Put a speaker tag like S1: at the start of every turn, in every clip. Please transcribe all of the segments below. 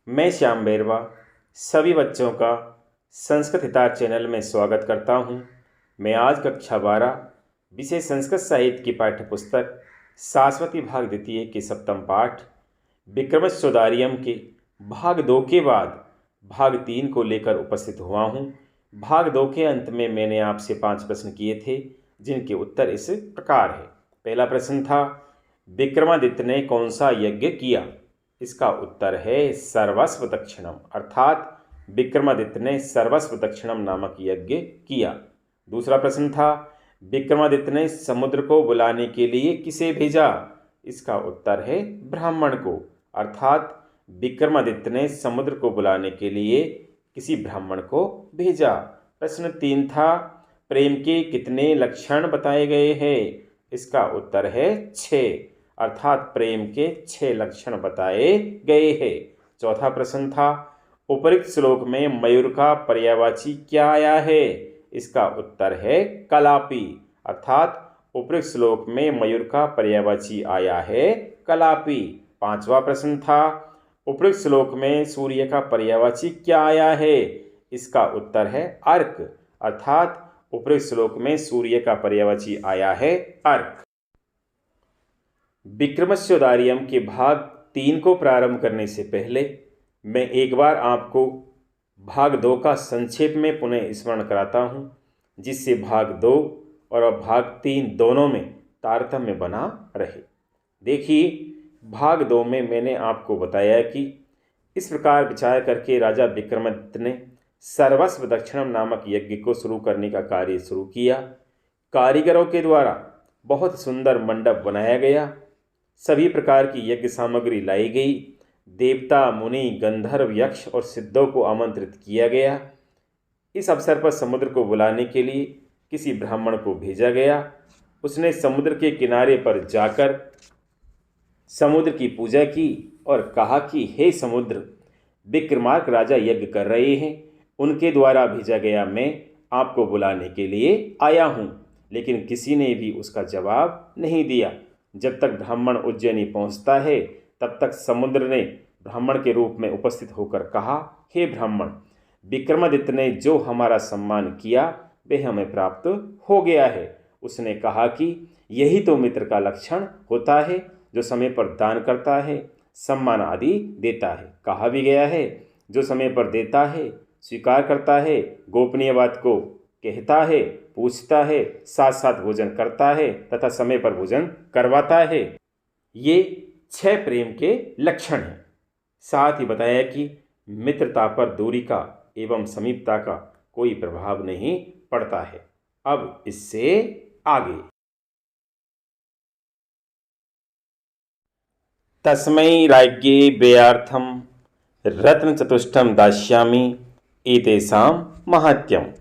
S1: मैं श्याम बेरवा सभी बच्चों का संस्कृत हितार चैनल में स्वागत करता हूं। मैं आज कक्षा 12 विषय संस्कृत साहित्य की पाठ्य पुस्तक सारस्वती भाग द्वितीय के सप्तम पाठ विक्रमोत्सवदारियम के भाग 2 के बाद भाग 3 को लेकर उपस्थित हुआ हूं। भाग 2 के अंत में मैंने आपसे 5 प्रश्न किए थे, जिनके उत्तर इस प्रकार है। पहला प्रश्न था, विक्रमादित्य ने कौन सा यज्ञ किया? इसका उत्तर है सर्वस्व दक्षिणम, अर्थात विक्रमादित्य ने सर्वस्व दक्षिणम नामक यज्ञ किया। दूसरा प्रश्न था, विक्रमादित्य ने समुद्र को बुलाने के लिए किसे भेजा? इसका उत्तर है ब्राह्मण को, अर्थात विक्रमादित्य ने समुद्र को बुलाने के लिए किसी ब्राह्मण को भेजा। प्रश्न 3 था, प्रेम के कितने लक्षण बताए गए हैं? इसका उत्तर है 6, अर्थात प्रेम के 6 लक्षण बताए गए हैं। चौथा प्रश्न था, उपरोक्त श्लोक में मयूर का पर्यायवाची क्या आया है? इसका उत्तर है कलापी, अर्थात उपरोक्त श्लोक में मयूर का पर्यायवाची आया है कलापी। पांचवा प्रश्न था, उपरोक्त श्लोक में सूर्य का पर्यायवाची क्या आया है? इसका उत्तर है अर्क, अर्थात उपरोक्त श्लोक में सूर्य का पर्यायवाची आया है अर्क। विक्रमोत्सवदारियम के भाग 3 को प्रारंभ करने से पहले मैं एक बार आपको भाग 2 का संक्षेप में पुनः स्मरण कराता हूं, जिससे भाग 2 और भाग 3 दोनों में तारतम्य बना रहे। देखिए, भाग 2 में मैंने आपको बताया कि इस प्रकार विचार करके राजा विक्रमादित्य ने सर्वस्व दक्षिणम नामक यज्ञ को शुरू करने का कार्य शुरू किया। कारीगरों के द्वारा बहुत सुंदर मंडप बनाया गया, सभी प्रकार की यज्ञ सामग्री लाई गई, देवता, मुनि, गंधर्व, यक्ष और सिद्धों को आमंत्रित किया गया। इस अवसर पर समुद्र को बुलाने के लिए किसी ब्राह्मण को भेजा गया। उसने समुद्र के किनारे पर जाकर समुद्र की पूजा की और कहा कि हे समुद्र, विक्रमार्क राजा यज्ञ कर रहे हैं, उनके द्वारा भेजा गया मैं आपको बुलाने के लिए आया हूँ। लेकिन किसी ने भी उसका जवाब नहीं दिया। जब तक ब्राह्मण उज्जैनी पहुंचता है, तब तक समुद्र ने ब्राह्मण के रूप में उपस्थित होकर कहा, हे ब्राह्मण, विक्रमादित्य ने जो हमारा सम्मान किया वह हमें प्राप्त हो गया है। उसने कहा कि यही तो मित्र का लक्षण होता है, जो समय पर दान करता है, सम्मान आदि देता है। कहा भी गया है, जो समय पर देता है, स्वीकार करता है, गोपनीय बात को कहता है, पूछता है, साथ साथ भोजन करता है तथा समय पर भोजन करवाता है। ये 6 प्रेम के लक्षण हैं। साथ ही बताया कि मित्रता पर दूरी का एवं समीपता का कोई प्रभाव नहीं पड़ता है। अब इससे आगे, तस्मै राज्ञे व्ययार्थम रत्नचतुष्टयं दास्यामि एतेषां माहात्म्यम्।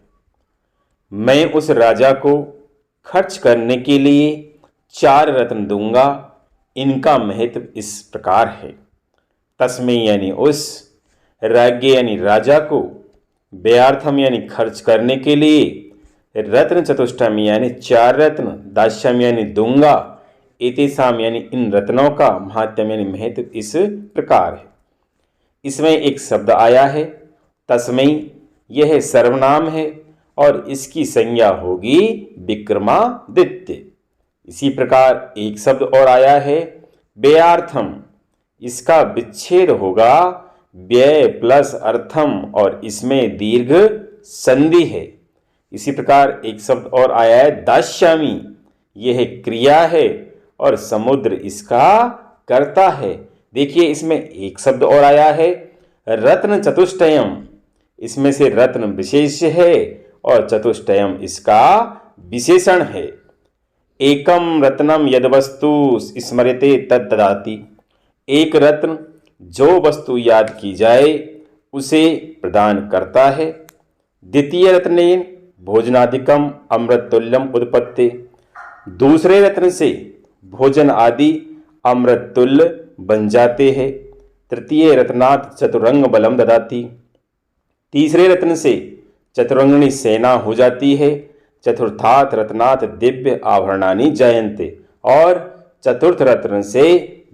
S1: मैं उस राजा को खर्च करने के लिए 4 रत्न दूंगा, इनका महत्व इस प्रकार है। तस्मै यानी उस, राज्ञे यानी राजा को, व्ययार्थम यानी खर्च करने के लिए, रत्न चतुष्टयम यानी 4 रत्न, दास्यम यानी दूंगा, एतेषाम यानी इन रत्नों का, महात्म्यम यानी महत्व इस प्रकार है। इसमें एक शब्द आया है तस्मै, यह सर्वनाम है और इसकी संज्ञा होगी विक्रमादित्य। इसी प्रकार एक शब्द और आया है व्ययार्थम, इसका विच्छेद होगा व्यय प्लस अर्थम और इसमें दीर्घ संधि है। इसी प्रकार एक शब्द और आया है दास्यामि, यह क्रिया है और समुद्र इसका कर्ता है। देखिए, इसमें एक शब्द और आया है रत्न चतुष्टयम, इसमें से रत्न विशेष है और चतुष्टयम इसका विशेषण है। एकम रत्नम यद वस्तु स्मर्यते तद ददाति, एक रत्न जो वस्तु याद की जाए उसे प्रदान करता है। द्वितीय रत्नेन भोजनादिकम अमृत तुल्यम उत्पत्ति, दूसरे रत्न से भोजन आदि अमृत तुल्य बन जाते हैं। तृतीय रत्नात् चतुरंग बलम ददाति, तीसरे रत्न से चतुरंगणी सेना हो जाती है। चतुर्थात् रत्नात् दिव्य आभरणानि जायन्ते, और चतुर्थ रत्न से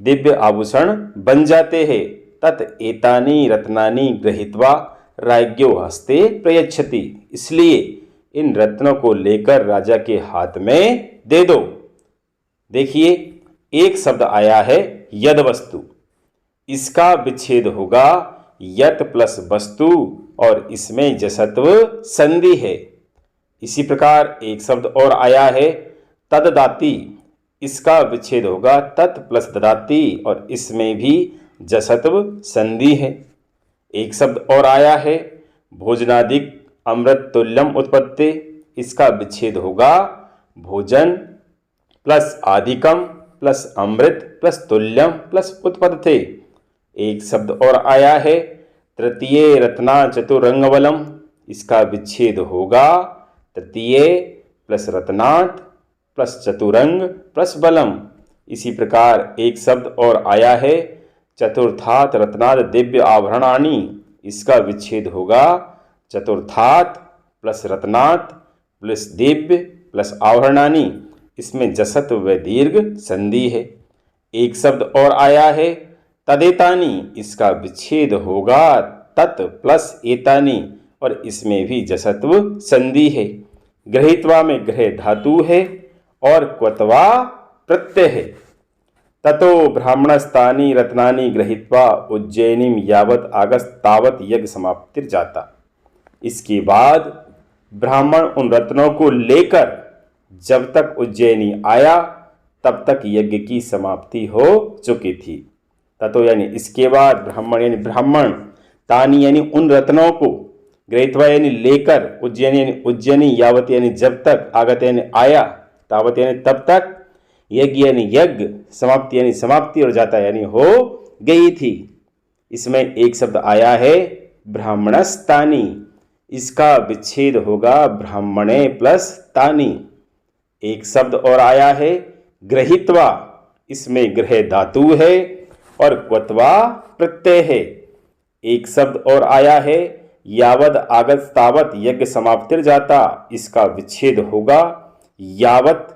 S1: दिव्य आभूषण बन जाते हैं। तत् एतानि रत्नानि गृहीत्वा राज्ञो हस्ते प्रयच्छति। इसलिए इन रत्नों को लेकर राजा के हाथ में दे दो। देखिए, एक शब्द आया है यद वस्तु, इसका विच्छेद होगा यत प्लस वस्तु और इसमें जसत्व संधि है। इसी प्रकार एक शब्द और आया है तददाति, इसका विच्छेद होगा तत् प्लस ददाति और इसमें भी जसत्व संधि है। एक शब्द और आया है भोजनादिक अमृत तुल्यम उत्पत्ति, इसका विच्छेद होगा भोजन प्लस आदिकम प्लस अमृत प्लस तुल्यम प्लस उत्पत्ति। एक शब्द और आया है तृतीय रत्ना चतुरंगबलम, इसका विच्छेद होगा तृतीय प्लस रत्नात् प्लस चतुरंग प्लस बलम। इसी प्रकार एक शब्द और आया है चतुर्थात् रत्नाद दिव्य आभरणानि, इसका विच्छेद होगा चतुर्थात् प्लस रत्नात् प्लस दिव्य प्लस आभरणानि, इसमें जसत्व व दीर्घ संधि है। एक शब्द और आया है तदेतानि, इसका विच्छेद होगा तत् प्लस एतानि और इसमें भी जसत्व संधि है। गृहीत्वा में गृह धातु है और क्वत्वा प्रत्यय है। ततो ब्राह्मणस्तानि रत्नानि गृहीत्वा उज्जैनीम यावत आगस्त तावत यज्ञ समाप्तिर जाता। इसके बाद ब्राह्मण उन रत्नों को लेकर जब तक उज्जैनी आया तब तक यज्ञ की समाप्ति हो चुकी थी। ततो यानी इसके बाद ब्राह्मण तानी यानी उन रत्नों को गृहीत्वा यानी लेकर उज्जैनी यावत यानी जब तक आगत यानी आया तावत यानी तब तक यज्ञ यानी यज्ञ समाप्ति यानी समाप्ति और जाता यानी हो गई थी। इसमें एक शब्द आया है ब्राह्मणस्तानि, इसका विच्छेद होगा ब्राह्मणे प्लस तानि। एक शब्द और आया है गृहीत्वा, इसमें गृह धातु है और क्वत्वा प्रत्यय है। एक शब्द और आया है यावद आगत तावत यज्ञ समाप्तिर जाता, इसका विच्छेद होगा यावत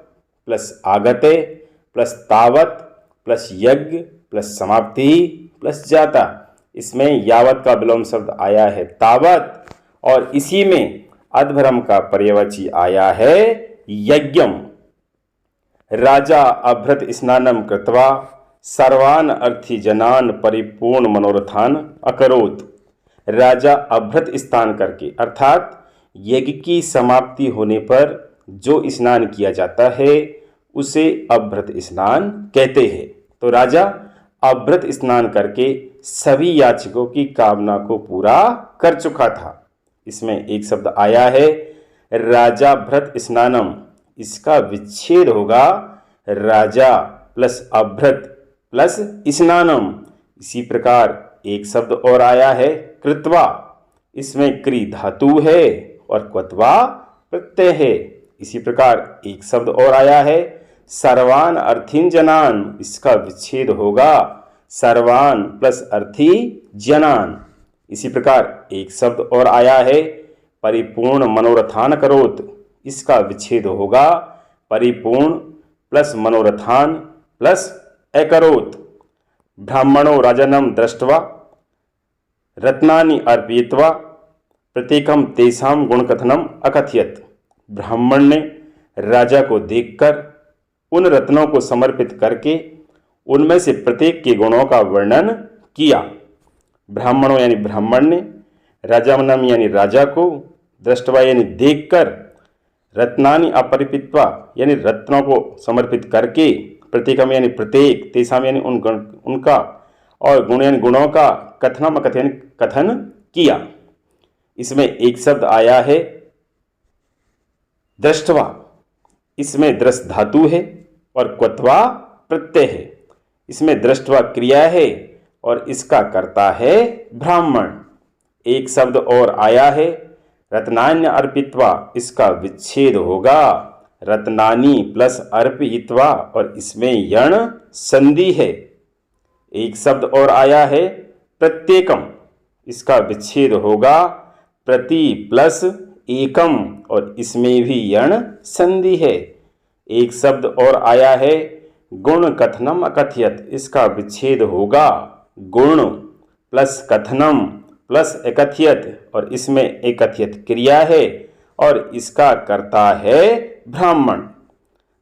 S1: प्लस आगते प्लस तावत प्लस यज्ञ प्लस समाप्ति प्लस जाता। इसमें यावत का विलोम शब्द आया है तावत और इसी में अधभ्रम का पर्यवाची आया है यज्ञम। राजा अभ्रत स्नानम कृत्वा सर्वान अर्थी जनान परिपूर्ण मनोरथान अकरोत। राजा अभ्रत स्नान करके अर्थात यज्ञ की समाप्ति होने पर जो स्नान किया जाता है उसे अभ्रत स्नान कहते हैं। तो राजा अभ्रत स्नान करके सभी याचकों की कामना को पूरा कर चुका था। इसमें एक शब्द आया है राजा भ्रत स्नानम, इसका विच्छेद होगा राजा प्लस अभ्रत प्लस स्नानम। इसी प्रकार एक शब्द और आया है कृत्वा, इसमें क्री धातु है और क्वत्वा प्रत्यय है। इसी प्रकार एक शब्द और आया है सर्वान अर्थिन जनान, इसका विच्छेद होगा सर्वान प्लस अर्थी जनान। इसी प्रकार एक शब्द और आया है परिपूर्ण मनोरथान करोत, इसका विच्छेद होगा परिपूर्ण प्लस मनोरथान प्लस अकरोत। ब्राह्मणो राजनम दृष्ट्वा रत्नानि अर्पयित्वा प्रत्येकम तेषाम गुणकथनम अकथयत। ब्राह्मण ने राजा को देखकर उन रत्नों को समर्पित करके उनमें से प्रत्येक के गुणों का वर्णन किया। ब्राह्मणों यानी ब्राह्मण ने, राजानम यानी राजा को, दृष्टवा यानी देखकर, रत्नानि अपरिपित्वा यानी रत्नों को समर्पित करके, प्रत्येकम यानी प्रत्येक, तेसाम यानी उनका और गुण यानी गुणों का, कथनम यानी कथन किया। इसमें एक शब्द आया है दृष्टवा, इसमें दृष्ट धातु है और क्वत्वा प्रत्यय है। इसमें दृष्टवा क्रिया है और इसका कर्ता है ब्राह्मण। एक शब्द और आया है रत्नान्य अर्पित्वा, इसका विच्छेद होगा रत्नानि प्लस अर्पयित्वा और इसमें यण संधि है। एक शब्द और आया है प्रत्येकम, इसका विच्छेद होगा प्रति प्लस एकम और इसमें भी यण संधि है। एक शब्द और आया है गुण कथनम अकथयत, इसका विच्छेद होगा गुण प्लस कथनम प्लस एकथ्यत और इसमें एकथ्यत क्रिया है और इसका कर्ता है ब्राह्मण।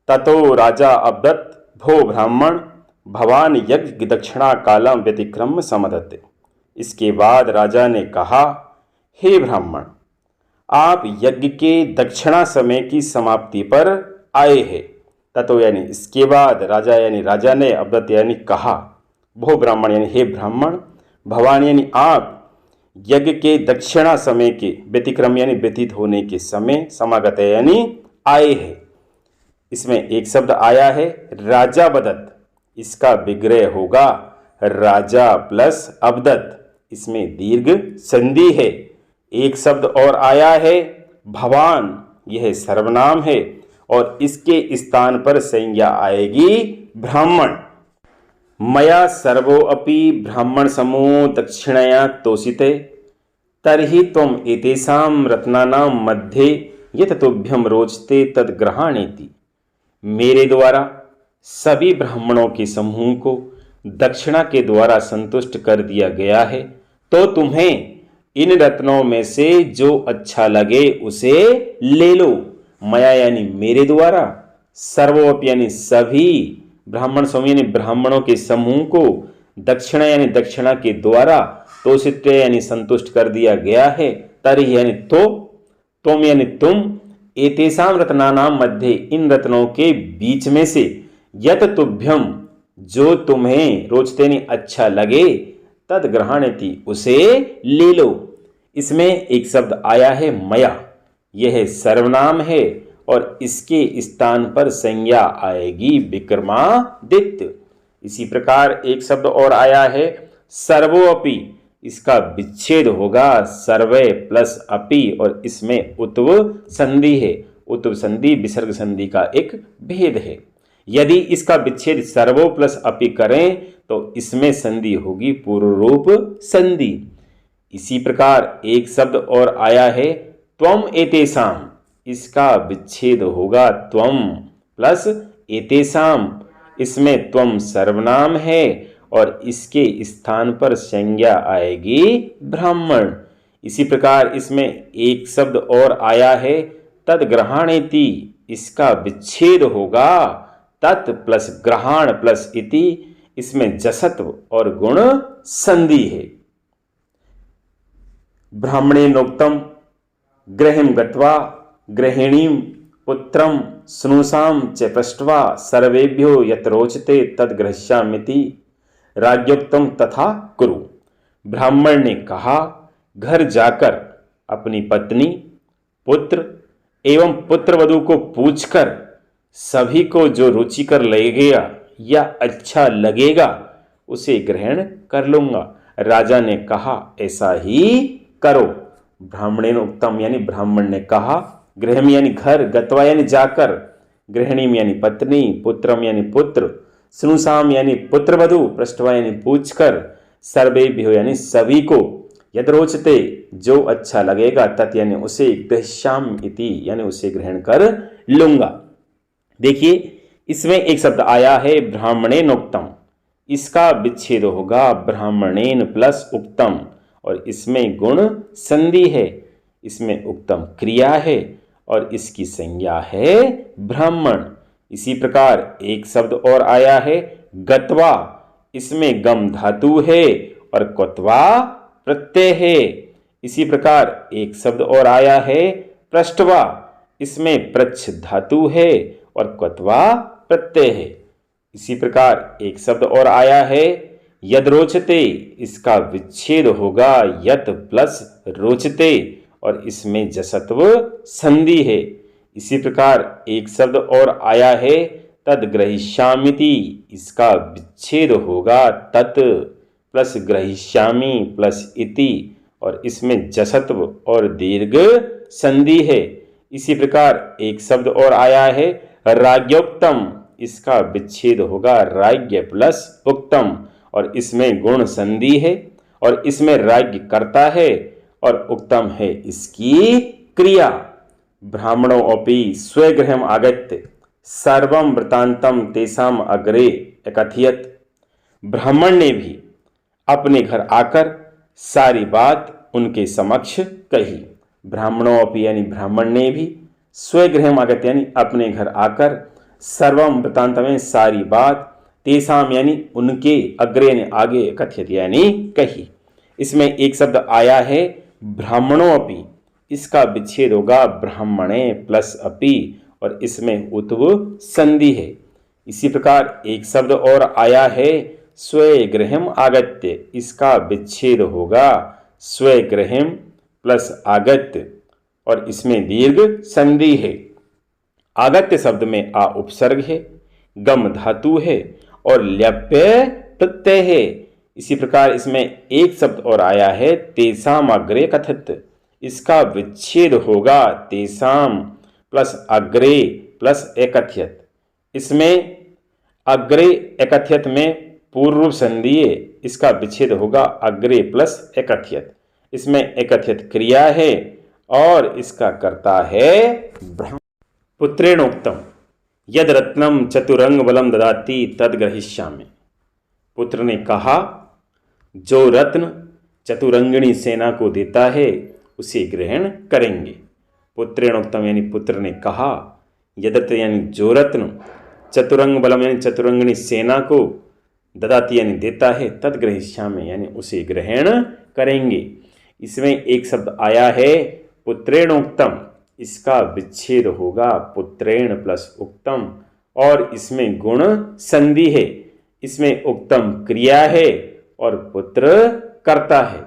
S1: ततो राजा अब्दत भो ब्राह्मण भवान यज्ञ दक्षिणा कालम व्यतिक्रम समदते। इसके बाद राजा ने कहा, हे ब्राह्मण, आप यज्ञ के दक्षिणा समय की समाप्ति पर आए हैं। ततो यानी इसके बाद राजा ने अब्दत यानी कहा, भो ब्राह्मण यानी हे ब्राह्मण, भवान यानी आप यज्ञ के दक्षिणा समय के व्यतिक्रम यानी व्यतीत होने के समय समागत यानी आए हैं। इसमें एक शब्द आया है राजा बदत, इसका विग्रह होगा राजा प्लस अब्दत, इसमें दीर्घ संधि है। एक शब्द और आया है भवान, यह सर्वनाम है और इसके स्थान पर संज्ञा आएगी ब्राह्मण। मया सर्वो अपि ब्राह्मण समूह दक्षिणया तोषिते तर्हि त्वम एतेषां रत्नानां मध्ये यत् तुभ्यं रोचते तद ग्रहाणेति। मेरे द्वारा सभी ब्राह्मणों के समूह को दक्षिणा के द्वारा संतुष्ट कर दिया गया है, तो तुम्हें इन रत्नों में से जो अच्छा लगे उसे ले लो। मया यानी मेरे द्वारा, सर्वोप यानी सभी, ब्राह्मण समूह यानी ब्राह्मणों के समूह को, दक्षिणा यानी दक्षिणा के द्वारा, तोषित यानी संतुष्ट कर दिया गया है, तर्हि यानी तो, तुम यानी तुम, एतेषां रत्नानां मध्ये इन रत्नों के बीच में से, यत तुभ्यम जो तुम्हें रोचते यानी अच्छा लगे, तद ग्रहणेति उसे ले लो। इसमें एक शब्द आया है मया, यह सर्वनाम है और इसके स्थान पर संज्ञा आएगी विक्रमादित्य। इसी प्रकार एक शब्द और आया है सर्वोपि, इसका विच्छेद होगा सर्वे प्लस अपि और इसमें उत्व संधि है। उत्व संधि विसर्ग संधि का एक भेद है। यदि इसका विच्छेद सर्वो प्लस अपि करें तो इसमें संधि होगी पूर्व रूप संधि। इसी प्रकार एक शब्द और आया है त्वम एतेषाम, इसका विच्छेद होगा त्वम प्लस एतेषाम, इसमें त्वम सर्वनाम है और इसके स्थान पर संज्ञा आएगी ब्राह्मण। इसी प्रकार इसमें एक शब्द और आया है तद ग्रहाणेति, इसका विच्छेद होगा तत् प्लस ग्रहण प्लस इति, इसमें जसत्व और गुण संधि है। ब्राह्मणेनोक्तम गृहं गत्वा गृहिणीं पुत्रं स्नुषां च पृष्ट्वा सर्वेभ्यो यत् रोचते तद ग्रह्ष्यामीति राज्योक्तम तथा कुरु। ब्राह्मण ने कहा, घर जाकर अपनी पत्नी, पुत्र एवं पुत्रवधू को पूछकर सभी को जो रुचिकर लगेगा या अच्छा लगेगा उसे ग्रहण कर लूंगा। राजा ने कहा, ऐसा ही करो। ब्राह्मणेन उत्तम यानी ब्राह्मण ने कहा, गृहम यानी घर, गत्वा यानी जाकर, गृहिणीम यानी पत्नी, पुत्रम यानी पुत्र, स्नुषाम यानी पुत्रवधू, पृष्ठवा यानी पूछकर, सर्वेभ्यो यानी सभी को, यद रोचते जो अच्छा लगेगा, तत् यानी उसे, ग्रह्ष्याम इति यानी उसे ग्रहण कर लूंगा। देखिए इसमें एक शब्द आया है ब्राह्मणेन उक्तम, इसका विच्छेद होगा ब्राह्मणेन प्लस उक्तम और इसमें गुण संधि है, इसमें उक्तम क्रिया है और इसकी संज्ञा है ब्राह्मण। इसी प्रकार एक शब्द और आया है गत्वा, इसमें गम धातु है और क्त्वा प्रत्यय है। इसी प्रकार एक शब्द और आया है पृष्ठवा, इसमें प्रच्छ धातु है और क्त्वा प्रत्यय है। इसी प्रकार एक शब्द और आया है यद रोचते, इसका विच्छेद होगा यत प्लस रोचते और इसमें जसत्व संधि है। इसी प्रकार एक शब्द और आया है तद ग्रहीष्यामीति, इसका विच्छेद होगा तत् प्लस ग्रहीष्यामि प्लस इति और इसमें जसत्व और दीर्घ संधि है। इसी प्रकार एक शब्द और आया है राज्योक्तम, इसका विच्छेद होगा राज्ञ प्लस उक्तम और इसमें गुण संधि है और इसमें राज्ञ कर्ता है और उक्तम है इसकी क्रिया। ब्राह्मणों अपि स्वगृहम् आगत्य सर्वं वृत्तान्तं तेषाम् अग्रे अकथयत्। ब्राह्मण ने भी अपने घर आकर सारी बात उनके समक्ष कही। ब्राह्मणों अपि यानी ब्राह्मण ने भी, स्वगृहम आगत्य यानी अपने घर आकर, सर्वम वृत्तांत में सारी बात, तेसाम यानी उनके, अग्रे यानी आगे, कथयत यानी कही। इसमें एक शब्द आया है ब्राह्मणों अपि, इसका विच्छेद होगा ब्राह्मणे प्लस अपि, और इसमें उत्व संधि है। इसी प्रकार एक शब्द और आया है स्वगृहम आगत्य, इसका विच्छेद होगा स्वगृहम प्लस आगत्य, और इसमें दीर्घ संधि है। आगत्य शब्द में आ उपसर्ग है, गम धातु है और ल्यप्य प्रत्यय है। इसी प्रकार इसमें एक शब्द और आया है तेसाम अग्रे कथित, इसका विच्छेद होगा तेसाम प्लस अग्रे प्लस एकथ्यत। इसमें अग्रे एकथ्यत में पूर्व रूप संधि है, इसका विच्छेद होगा अग्रे प्लस एकथ्यत। इसमें एकथ्यत क्रिया है और इसका कर्ता है ब्रह्म। पुत्रेणोक्तम यद रत्नम चतुरंग बलम ददाति तद ग्रहीष्यामि। पुत्र ने कहा, जो रत्न चतुरंगिणी सेना को देता है उसे ग्रहण करेंगे। पुत्रेणोक्तम यानी पुत्र ने कहा, यदत यानी जो रत्न, चतुरंग बलम यानी चतुरंगिणी सेना को, ददाति यानी देता है, तद ग्रहीष्यामि यानी उसे ग्रहण करेंगे। इसमें एक शब्द आया है पुत्रेणोक्तम, इसका विच्छेद होगा पुत्रेण प्लस उक्तम, और इसमें गुण संधि है। इसमें उक्तम क्रिया है और पुत्र कर्ता है।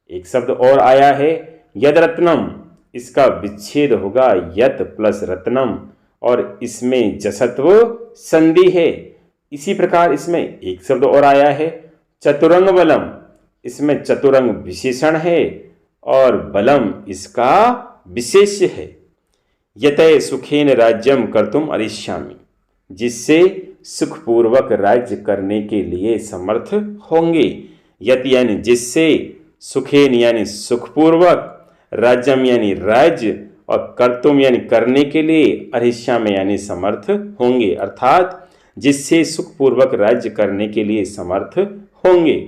S1: एक शब्द और आया है यद रत्नम, इसका विच्छेद होगा यत प्लस रत्नम, और इसमें जसत्व संधि है। इसी प्रकार इसमें एक शब्द और आया है चतुरंग बलम, इसमें चतुरंग विशेषण है और बलम इसका विशेष्य है। यतय सुखेन राज्यम कर्तुम अरिष्यामि, जिससे सुखपूर्वक राज्य करने के लिए समर्थ होंगे। यत यानी जिससे, सुखेन यानी सुखपूर्वक, राज्यम यानी राज्य, और कर्तुम यानी करने के लिए, अरिष्यामि यानी समर्थ होंगे, अर्थात जिससे सुखपूर्वक राज्य करने के लिए समर्थ होंगे।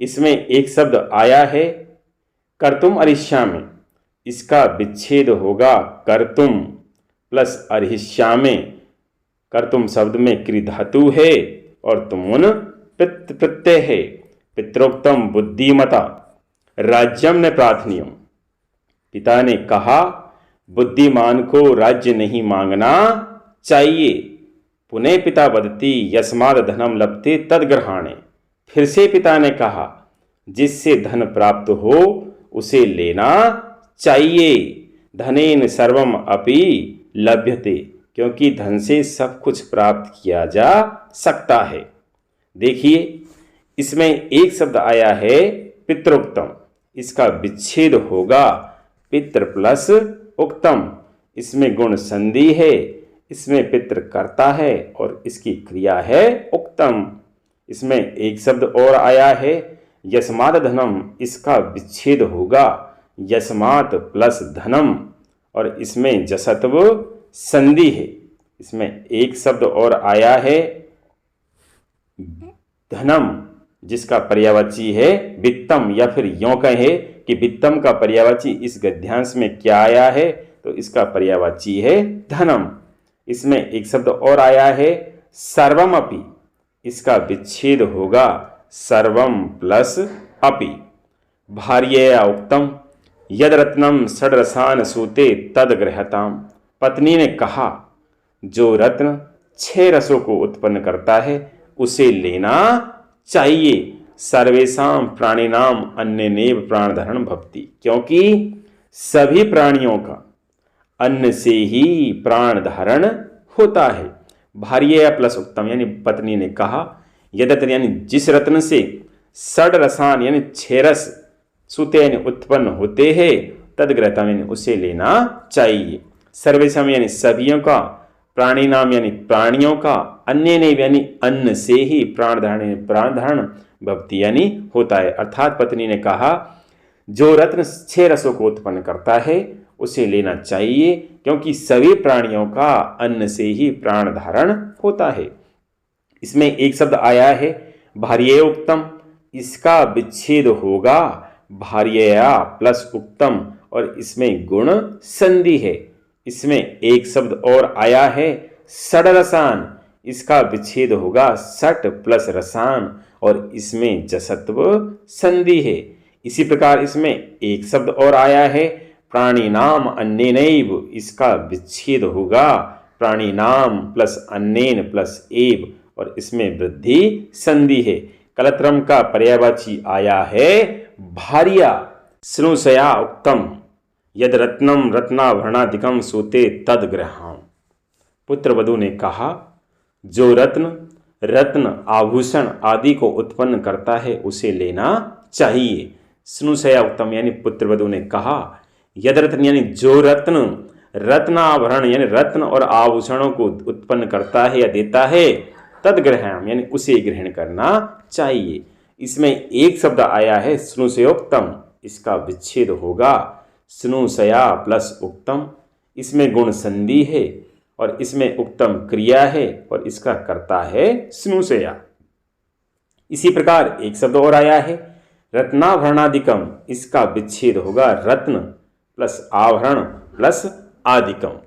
S1: इसमें एक शब्द आया है कर्तुम अरिष्यामि, इसका विच्छेद होगा कर्तुम प्लस अरिष्यामि। कर्तुम शब्द में क्रि धातु है और तुमुन प्रत्यय है। पितरोक्तम बुद्धिमता राज्यम न प्रार्थनीयम, पिता ने कहा बुद्धिमान को राज्य नहीं मांगना चाहिए। पुनः पिता वदति यस्माद धनम लभते तदग्रहाणे, फिर से पिता ने कहा जिससे धन प्राप्त हो उसे लेना चाहिए। धनेन सर्वम अपि लभ्यते, क्योंकि धन से सब कुछ प्राप्त किया जा सकता है। देखिए इसमें एक शब्द आया है पितरोक्तम, इसका विच्छेद होगा पितृ प्लस उक्तम। इसमें गुण संधि है, इसमें पितृ कर्ता है और इसकी क्रिया है उक्तम। इसमें एक शब्द और आया है यस्मात् धनम, इसका विच्छेद होगा यस्मात् प्लस धनम, और इसमें जसत्व संधि है। इसमें एक शब्द और आया है धनम, जिसका पर्यायवाची है वित्तम, या फिर यों कहे कि वित्तम का पर्यायवाची इस गद्यांश में क्या आया है, तो इसका पर्यायवाची है धनम। इसमें एक शब्द और आया है सर्वम अपि, इसका विच्छेद होगा सर्वम प्लस अपि। भार्यया उक्तम यद रत्नम षड्रसान सूते तद गृह्यताम, पत्नी ने कहा जो रत्न 6 रसों को उत्पन्न करता है उसे लेना चाहिए। सर्वेषां प्राणिनाम अन्नेनेव प्राणधारण भवति, क्योंकि सभी प्राणियों का अन्न से ही प्राण धारण होता है। भार्य प्लस उत्तम यानी पत्नी ने कहा यदत यानी जिस रत्न से षड रसान यानी 6 रस सूते यानी उत्पन्न होते हैं तदग्रहता यानी उसे लेना चाहिए। सर्वेशम यानी सभियों का, प्राणी नाम यानी प्राणियों का, अन्य ने यानी अन्न से ही प्राण धारण भक्ति यानी होता है। अर्थात पत्नी ने कहा जो रत्न 6 रसों को उत्पन्न करता है उसे लेना चाहिए, क्योंकि सभी प्राणियों का अन्न से ही प्राण धारण होता है। इसमें एक शब्द आया है भार्य उत्तम, इसका विच्छेद होगा भार्यया प्लस उक्तम, और इसमें गुण संधि है। इसमें एक शब्द और आया है षडरसान, इसका विच्छेद होगा सट प्लस रसान, और इसमें जसत्व संधि है। इसी प्रकार इसमें एक शब्द और आया है प्राणी नाम अन्येनैव, इसका विच्छेद होगा प्राणी नाम प्लस अन्येन प्लस एव, और इसमें वृद्धि संधि है। कलत्रम का पर्यायवाची आया है भार्या। स्नुषया उक्तम यद रत्नम रत्नाभरणादिकम सूते तद गृहाम। पुत्रवधू ने कहा, जो रत्न आभूषण आदि को उत्पन्न करता है उसे लेना चाहिए। स्नुषया उत्तम यानी पुत्रवधू ने कहा, यद रत्न यानी जो रत्नाभरण यानी रत्न और आभूषणों को उत्पन्न करता है या देता है, तद ग्रहण यानी उसे ग्रहण करना चाहिए। इसमें एक शब्द आया है स्नुषयोक्तम, इसका विच्छेद होगा स्नुषया प्लस उक्तम, इसमें गुण संधि है और इसमें उक्तम क्रिया है और इसका कर्ता है स्नुषया। इसी प्रकार एक शब्द और आया है रत्नाभरणादिकम, इसका विच्छेद होगा रत्न प्लस आभरण प्लस आदिकम।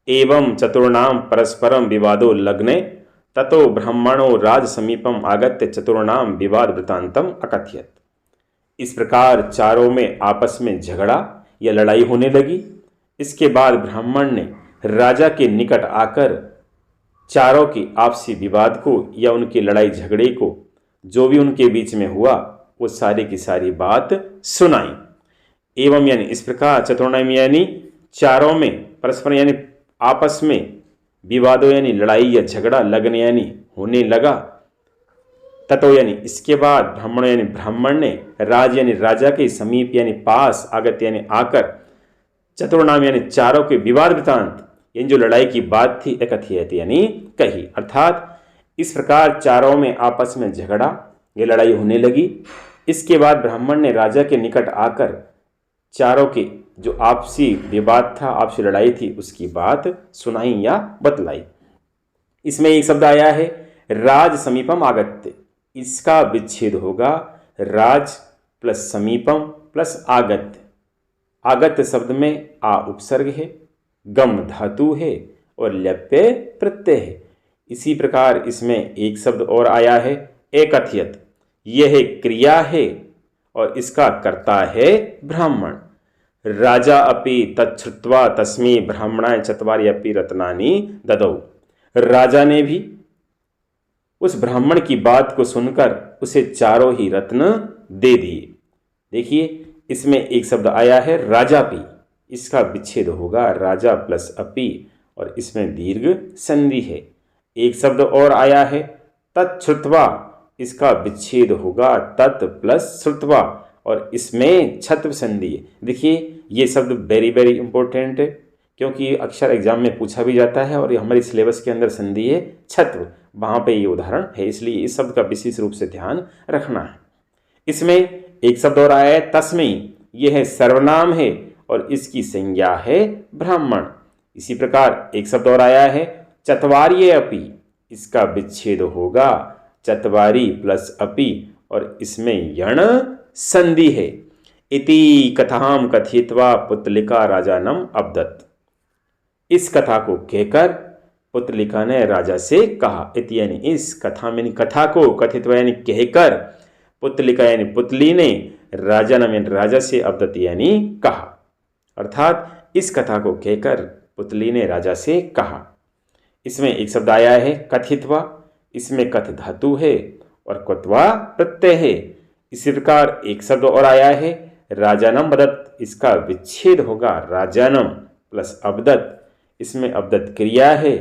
S1: एवं चतुर्णाम परस्परम विवादो लग्ने ततो ब्राह्मणो राज समीपम आगत्य चतुर्णाम विवाद वृतांतम अकथयत। इस प्रकार चारों में आपस में झगड़ा या लड़ाई होने लगी। इसके बाद ब्राह्मण ने राजा के निकट आकर चारों के आपसी विवाद को या उनके लड़ाई झगड़े को, जो भी उनके बीच में हुआ, वो सारी की सारी बात सुनाई। एवं यानी इस प्रकार, चतुर्णाम यानी चारों में, परस्पर यानी आपस में, विवादों यानी लड़ाई या झगड़ा, लग्न यानी होने लगा, ततो यानी इसके बाद, ब्राह्मण यानी ब्राह्मण ने, राज यानी राजा के समीप यानी पास, आगत यानी आकर, चतुर्णाम यानी चारों के विवाद वृतांत यानी जो लड़ाई की बात थी, एकथयत यानी कही। अर्थात इस प्रकार चारों में आपस में झगड़ा या लड़ाई होने लगी। इसके बाद ब्राह्मण ने राजा के निकट आकर चारों के जो आपसी विवाद था, आपसी लड़ाई थी, उसकी बात सुनाई या बतलाई। इसमें एक शब्द आया है राज समीपम आगत्य, इसका विच्छेद होगा राज प्लस समीपम प्लस आगत्य। आगत्य शब्द में आ उपसर्ग है, गम धातु है और ल्यप्य प्रत्यय है। इसी प्रकार इसमें एक शब्द और आया है एकथयत, यह क्रिया है और इसका कर्ता है ब्राह्मण। राजा अपि तच्छ्रुत्वा तस्मै ब्राह्मणाय चत्वारि अपि रत्नानि ददौ। राजा ने भी उस ब्राह्मण की बात को सुनकर उसे चारों ही रत्न दे दिए। देखिए इसमें एक शब्द आया है राजापि, इसका विच्छेद होगा राजा प्लस अपि और इसमें दीर्घ संधि है। एक शब्द और आया है तच्छ्रुत्वा, इसका विच्छेद होगा तत् प्लस श्रुत्वा और इसमें छत्व संधि है। देखिए ये शब्द वेरी वेरी इंपॉर्टेंट है, क्योंकि अक्सर एग्जाम में पूछा भी जाता है और ये हमारे सिलेबस के अंदर संधि है छत्व, वहाँ पे ये उदाहरण है, इसलिए इस शब्द का विशेष रूप से ध्यान रखना है। इसमें एक शब्द और आया है तस्मै, यह है सर्वनाम है और इसकी संज्ञा है ब्राह्मण। इसी प्रकार एक शब्द और आया है चत्वार्ये अपि, इसका विच्छेद होगा चत्वारि प्लस अपि और इसमें यण संधि है। इति कथाम कथित्वा पुतलिका राजानम अब्दत, इस कथा को कहकर पुतलिका ने राजा से कहा। इति यानी इस कथा में, कथा को, कथित्वा यानी कहकर, पुतलिका यानी पुतली ने, राजानम यानी राजा से, अब्दत यानी कहा। अर्थात इस कथा को कहकर पुतली ने राजा से कहा। इसमें एक शब्द आया है कथित्वा, इसमें कथ धातु है और क्वत्वा प्रत्यय है। इसी प्रकार एक शब्द और आया है राजानम अब्दत, इसका विच्छेद होगा राजानम प्लस अब्दत, इसमें अब्दत क्रिया है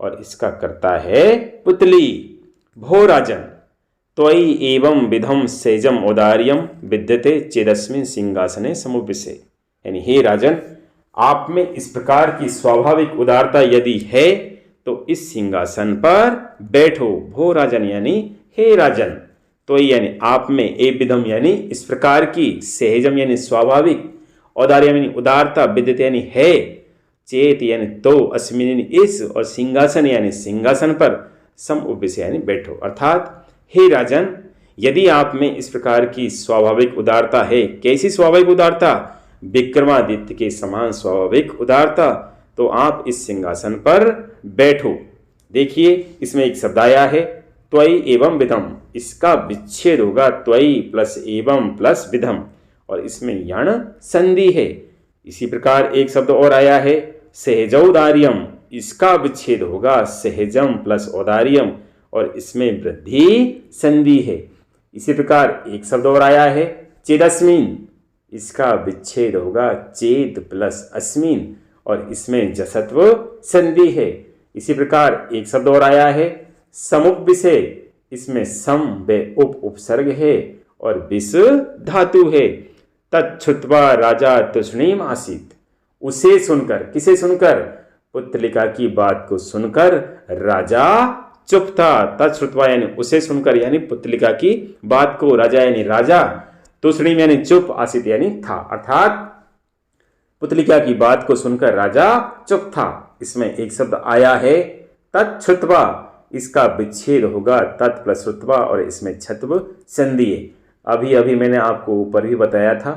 S1: और इसका कर्ता है पुतली। भो राजन त्वयि एवं विधम सेजम औदार्यम विद्यते चेदस्मिन् सिंहासने समुपविशे, यानी हे राजन, आप में इस प्रकार की स्वाभाविक उदारता यदि है तो इस सिंहासन पर बैठो। भो राजन यानी हे राजन, तो यानी आप में, ए विधम यानी इस प्रकार की, सहजम यानी स्वाभाविक, औदार्यम यानी उदारता, विद्यते यानी है, चेत यानी तो, अस्मिन् यानी इस, और सिंहासन यानी सिंहासन पर, सम उपविशे यानी बैठो। अर्थात हे राजन, यदि आप में इस प्रकार की स्वाभाविक उदारता है, कैसी स्वाभाविक उदारता? विक्रमादित्य के समान स्वाभाविक उदारता, तो आप इस सिंहासन पर बैठो। देखिए इसमें एक शब्द आया है त्वयि एवं विधम, इसका विच्छेद होगा त्वयि प्लस एवं प्लस विधम, और इसमें यण संधि है। इसी प्रकार एक शब्द और आया है सहजौदार्यम, इसका विच्छेद होगा सहजम प्लस औदार्यम, और इसमें वृद्धि संधि है। इसी प्रकार एक शब्द और आया है चेदस्मिन, इसका विच्छेद होगा चेद प्लस अस्मिन, और इसमें जसत्व संधि है। इसी प्रकार एक शब्द और आया है समुपविषय, इसमें सम व उपसर्ग है और विष धातु है। तच्छ्रुत्वा राजा तूष्णीम आसीत, उसे सुनकर, किसे सुनकर? पुतलिका की बात को सुनकर राजा चुप था। तच्छ्रुत्वा यानी उसे सुनकर, यानी पुतलिका की बात को, राजा यानी राजा, तूष्णीम यानी चुप, आसीत यानी था, अर्थात पुतलिका की बात को सुनकर राजा चुप था। इसमें एक शब्द आया है तच्छ्रुत्वा, इसका विच्छेद होगा तत् प्लस श्रुत्वा, और इसमें छत्व संधि है। अभी अभी मैंने आपको ऊपर भी बताया था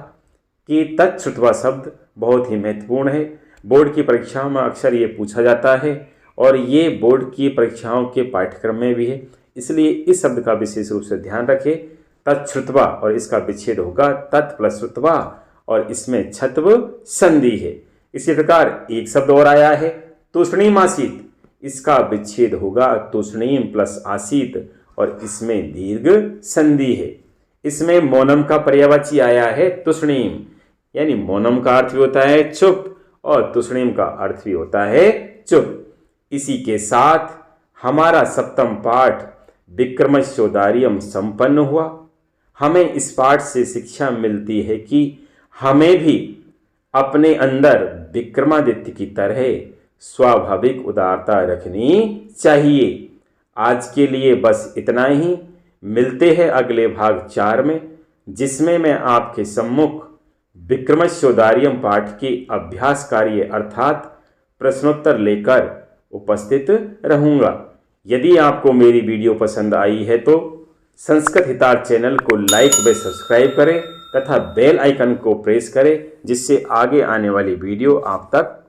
S1: कि तच्छ्रुत्वा शब्द बहुत ही महत्वपूर्ण है। बोर्ड की परीक्षाओं में अक्सर ये पूछा जाता है और ये बोर्ड की परीक्षाओं के पाठ्यक्रम में भी है, इसलिए इस शब्द का विशेष रूप से ध्यान रखें। तच्छ्रुत्वा और इसका विच्छेद होगा तत् प्लस श्रुत्वा, और इसमें छत्व संधि है। इसी प्रकार एक शब्द और आया है तूष्णीम आसीत, इसका विच्छेद होगा तूष्णीम प्लस आसीत, और इसमें दीर्घ संधि है। इसमें मौनम का पर्यायवाची आया है तूष्णीम, यानी मौनम का अर्थ भी होता है चुप और तूष्णीम का अर्थ भी होता है चुप। इसी के साथ हमारा सप्तम पाठ विक्रमशोदार्यम संपन्न हुआ। हमें इस पाठ से शिक्षा मिलती है कि हमें भी अपने अंदर विक्रमादित्य की तरह स्वाभाविक उदारता रखनी चाहिए। आज के लिए बस इतना ही। मिलते हैं अगले भाग 4 में, जिसमें मैं आपके सम्मुख विक्रमशोदार्यम पाठ के अभ्यास कार्य अर्थात प्रश्नोत्तर लेकर उपस्थित रहूंगा। यदि आपको मेरी वीडियो पसंद आई है तो संस्कृत हितार्थ चैनल को लाइक व सब्सक्राइब करें तथा बेल आइकन को प्रेस करें, जिससे आगे आने वाली वीडियो आप तक